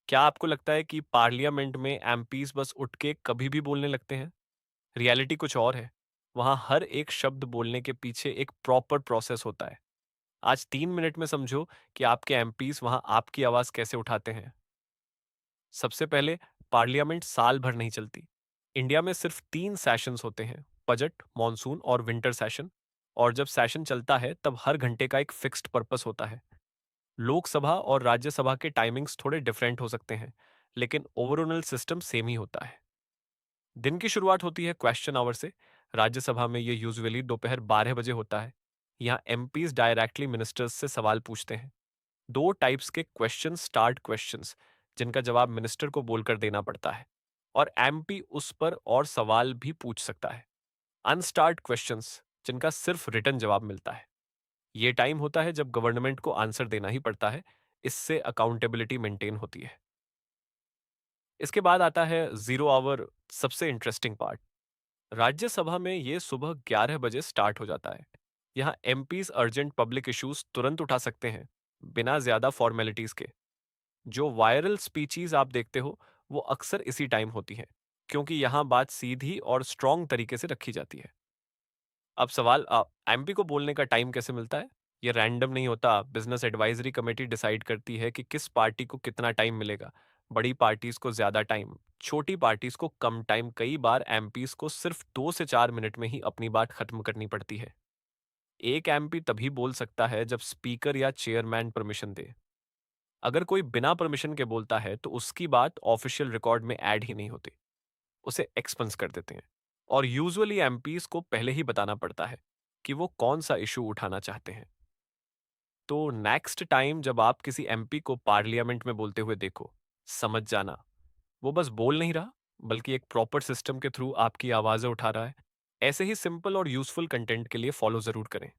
क्या आपको लगता है कि पार्लियामेंट में एमपीज बस उठ के कभी भी बोलने लगते हैं? रियलिटी कुछ और है। वहाँ हर एक शब्द बोलने के पीछे एक प्रॉपर प्रोसेस होता है। आज 3 मिनट में समझो कि आपके एमपीज वहाँ आपकी आवाज कैसे उठाते हैं। सबसे पहले, पार्लियामेंट साल भर नहीं चलती। इंडिया में सिर्फ 3 सेशंस होते हैं: बजट, मॉनसून और विंटर सेशन। और जब सेशन चलता है तब हर घंटे का एक फिक्स्ड पर्पस होता है। लोकसभा और राज्यसभा के टाइमिंग्स थोड़े डिफरेंट हो सकते हैं, लेकिन ओवरऑल सिस्टम सेम ही होता है। दिन की शुरुआत होती है क्वेश्चन आवर से। राज्यसभा में ये यूजुअली दोपहर 12 बजे होता है। यहाँ एमपीज डायरेक्टली मिनिस्टर्स से सवाल पूछते हैं। दो टाइप्स के क्वेश्चन: स्टार्ट क्वेश्चंस, जिनका जवाब मिनिस्टर को बोलकर देना पड़ता है, और एमपी उस पर और सवाल भी पूछ सकता है। अनस्टार्ट क्वेश्चंस, जिनका सिर्फ रिटर्न जवाब मिलता है। ये टाइम होता है जब गवर्नमेंट को आंसर देना ही पड़ता है। इससे अकाउंटेबिलिटी मेंटेन होती है। इसके बाद आता है जीरो आवर, सबसे इंटरेस्टिंग पार्ट। राज्यसभा में ये सुबह 11 बजे स्टार्ट हो जाता है। यहाँ एमपीज अर्जेंट पब्लिक इश्यूज तुरंत उठा सकते हैं, बिना ज्यादा फॉर्मेलिटीज के। जो वायरल स्पीचीज आप देखते हो, वो अक्सर इसी टाइम होती हैं, क्योंकि यहाँ बात सीधी और स्ट्रॉन्ग तरीके से रखी जाती है। अब सवाल, एमपी को बोलने का टाइम कैसे मिलता है? ये रैंडम नहीं होता। बिजनेस एडवाइजरी कमेटी डिसाइड करती है कि किस पार्टी को कितना टाइम मिलेगा। बड़ी पार्टीज को ज्यादा टाइम, छोटी पार्टीज को कम टाइम। कई बार एमपीज को सिर्फ 2 से 4 मिनट में ही अपनी बात खत्म करनी पड़ती है। एक एमपी तभी बोल सकता है जब स्पीकर या चेयरमैन परमिशन दे। अगर कोई बिना परमिशन के बोलता है तो उसकी बात ऑफिशियल रिकॉर्ड में ऐड ही नहीं होती, उसे एक्सपंस कर देते हैं। और यूजुअली एमपीज को पहले ही बताना पड़ता है कि वो कौन सा इशू उठाना चाहते हैं। तो नेक्स्ट टाइम जब आप किसी एमपी को पार्लियामेंट में बोलते हुए देखो, समझ जाना वो बस बोल नहीं रहा, बल्कि एक प्रॉपर सिस्टम के थ्रू आपकी आवाजें उठा रहा है। ऐसे ही सिंपल और यूजफुल कंटेंट के लिए फॉलो जरूर करें।